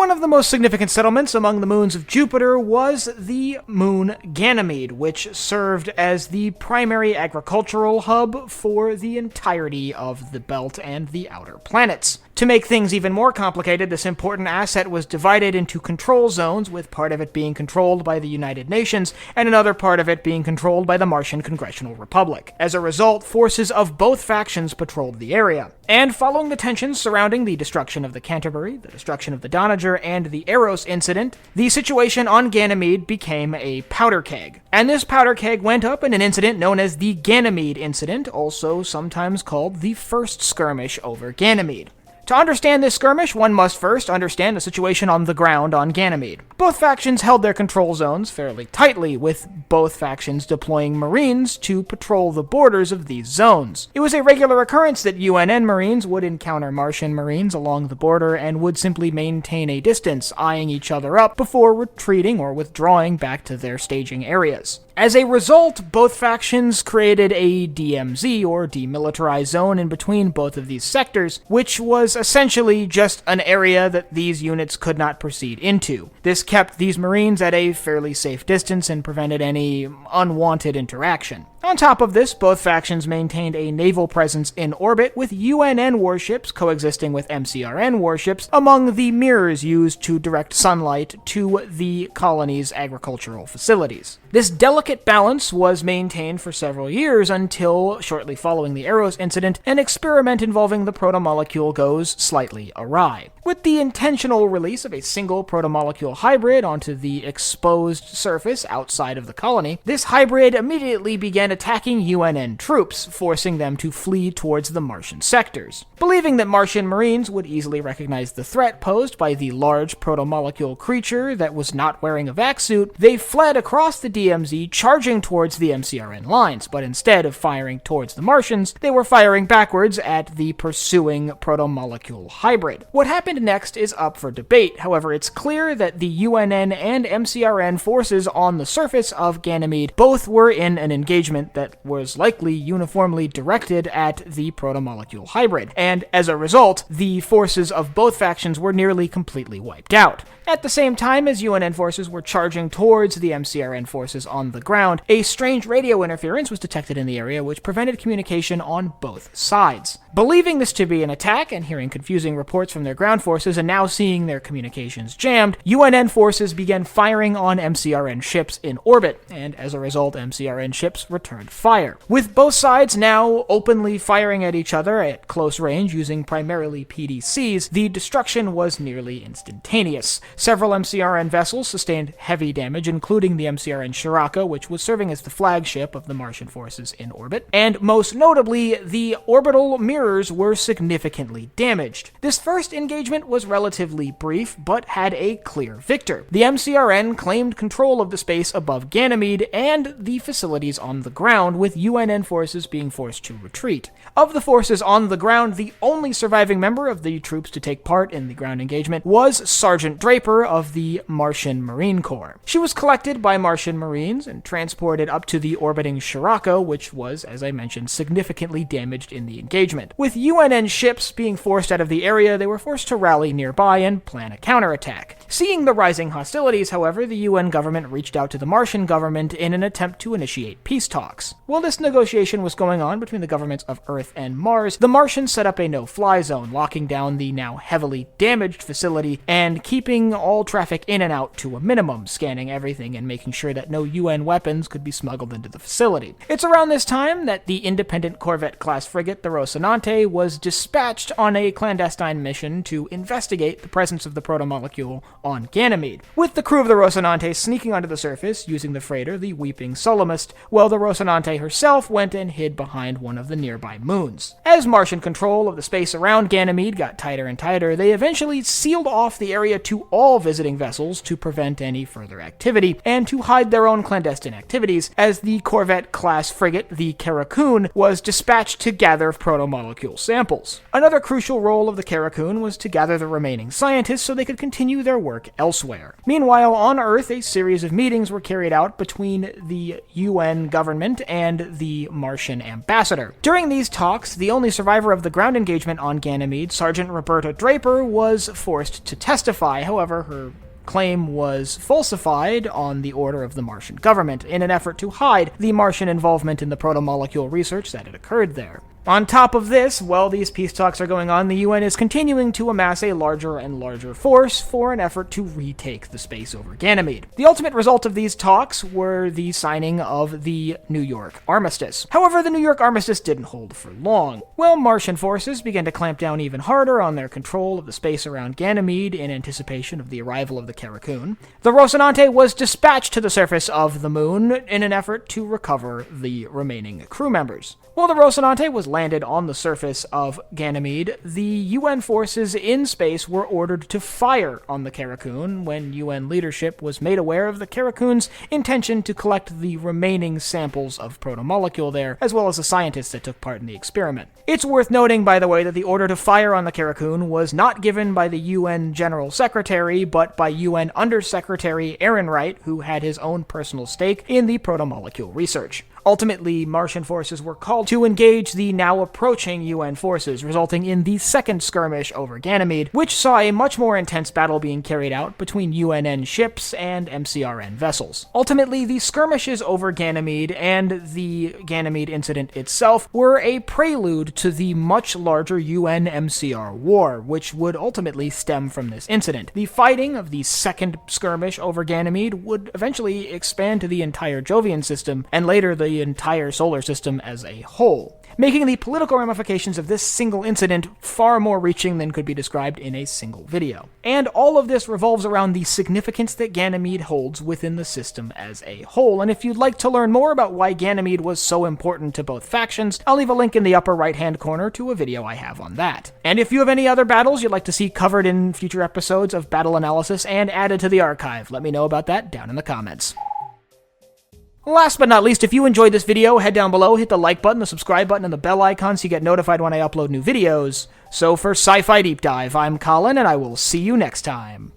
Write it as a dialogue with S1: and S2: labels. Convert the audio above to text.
S1: One of the most significant settlements among the moons of Jupiter was the moon Ganymede, which served as the primary agricultural hub for the entirety of the belt and the outer planets. To make things even more complicated, this important asset was divided into control zones, with part of it being controlled by the United Nations and another part of it being controlled by the Martian Congressional Republic. As a result, forces of both factions patrolled the area. And following the tensions surrounding the destruction of the Canterbury, the destruction of the Doniger, and the Eros incident, the situation on Ganymede became a powder keg. And this powder keg went up in an incident known as the Ganymede Incident, also sometimes called the First Skirmish over Ganymede. To understand this skirmish, one must first understand the situation on the ground on Ganymede. Both factions held their control zones fairly tightly, with both factions deploying Marines to patrol the borders of these zones. It was a regular occurrence that UNN Marines would encounter Martian Marines along the border and would simply maintain a distance, eyeing each other up before retreating or withdrawing back to their staging areas. As a result, both factions created a DMZ, or demilitarized zone, in between both of these sectors, which was essentially just an area that these units could not proceed into. This kept these Marines at a fairly safe distance and prevented any unwanted interaction. On top of this, both factions maintained a naval presence in orbit, with UNN warships coexisting with MCRN warships among the mirrors used to direct sunlight to the colony's agricultural facilities. This delicate balance was maintained for several years until, shortly following the Eros incident, an experiment involving the protomolecule goes slightly awry. With the intentional release of a single protomolecule hybrid onto the exposed surface outside of the colony, this hybrid immediately began attacking UNN troops, forcing them to flee towards the Martian sectors. Believing that Martian Marines would easily recognize the threat posed by the large protomolecule creature that was not wearing a vac suit, they fled across the DMZ, charging towards the MCRN lines, but instead of firing towards the Martians, they were firing backwards at the pursuing protomolecule hybrid. What happened next is up for debate. However, it's clear that the UNN and MCRN forces on the surface of Ganymede both were in an engagement that was likely uniformly directed at the protomolecule hybrid, and as a result, the forces of both factions were nearly completely wiped out. At the same time as UNN forces were charging towards the MCRN forces on the ground, a strange radio interference was detected in the area which prevented communication on both sides. Believing this to be an attack and hearing confusing reports from their ground forces and now seeing their communications jammed, UNN forces began firing on MCRN ships in orbit, and as a result, MCRN ships returned fire. With both sides now openly firing at each other at close range using primarily PDCs, the destruction was nearly instantaneous. Several MCRN vessels sustained heavy damage, including the MCRN Shiraka, which was serving as the flagship of the Martian forces in orbit, and most notably, the orbital mirrors were significantly damaged. This first engagement was relatively brief, but had a clear victor. The MCRN claimed control of the space above Ganymede and the facilities on the ground, with UNN forces being forced to retreat. Of the forces on the ground, the only surviving member of the troops to take part in the ground engagement was Sergeant Draper of the Martian Marine Corps. She was collected by Martian Marines and transported up to the orbiting Shiraka, which was, as I mentioned, significantly damaged in the engagement. With UNN ships being forced out of the area, they were forced to rally nearby and plan a counterattack. Seeing the rising hostilities, however, the UN government reached out to the Martian government in an attempt to initiate peace talks. While this negotiation was going on between the governments of Earth and Mars, the Martians set up a no-fly zone, locking down the now heavily damaged facility and keeping all traffic in and out to a minimum, scanning everything and making sure that no UN weapons could be smuggled into the facility. It's around this time that the independent corvette-class frigate, the Rocinante, was dispatched on a clandestine mission to investigate the presence of the protomolecule on Ganymede, with the crew of the Rocinante sneaking onto the surface using the freighter, the Weeping Solemnist, while the Rocinante herself went and hid behind one of the nearby moons. As Martian control of the space around Ganymede got tighter and tighter, they eventually sealed off the area to all visiting vessels to prevent any further activity, and to hide their own clandestine activities, as the corvette-class frigate, the Karakoon, was dispatched to gather protomolecule protomolecule samples. Another crucial role of the Karakun was to gather the remaining scientists so they could continue their work elsewhere. Meanwhile, on Earth, a series of meetings were carried out between the UN government and the Martian ambassador. During these talks, the only survivor of the ground engagement on Ganymede, Sergeant Roberta Draper, was forced to testify. However, her claim was falsified on the order of the Martian government in an effort to hide the Martian involvement in the protomolecule research that had occurred there. On top of this, while these peace talks are going on, the UN is continuing to amass a larger and larger force for an effort to retake the space over Ganymede. The ultimate result of these talks were the signing of the New York Armistice. However, the New York Armistice didn't hold for long. Well, Martian forces began to clamp down even harder on their control of the space around Ganymede in anticipation of the arrival of the Karakun. The Rocinante was dispatched to the surface of the moon in an effort to recover the remaining crew members. While the Rocinante was landed on the surface of Ganymede, the UN forces in space were ordered to fire on the Karakun when UN leadership was made aware of the Karakun's intention to collect the remaining samples of protomolecule there, as well as the scientists that took part in the experiment. It's worth noting, by the way, that the order to fire on the Karakun was not given by the UN General Secretary, but by UN Undersecretary Aaron Wright, who had his own personal stake in the protomolecule research. Ultimately, Martian forces were called to engage the now approaching UN forces, resulting in the second skirmish over Ganymede, which saw a much more intense battle being carried out between UNN ships and MCRN vessels. Ultimately, the skirmishes over Ganymede and the Ganymede Incident itself were a prelude to the much larger UN-MCR War, which would ultimately stem from this incident. The fighting of the second skirmish over Ganymede would eventually expand to the entire Jovian system, and later the entire solar system as a whole, making the political ramifications of this single incident far more reaching than could be described in a single video. And all of this revolves around the significance that Ganymede holds within the system as a whole, and if you'd like to learn more about why Ganymede was so important to both factions, I'll leave a link in the upper right-hand corner to a video I have on that. And if you have any other battles you'd like to see covered in future episodes of Battle Analysis and added to the archive, let me know about that down in the comments. Last but not least, if you enjoyed this video, head down below, hit the like button, the subscribe button, and the bell icon so you get notified when I upload new videos. So for Sci-Fi Deep Dive, I'm Colin, and I will see you next time.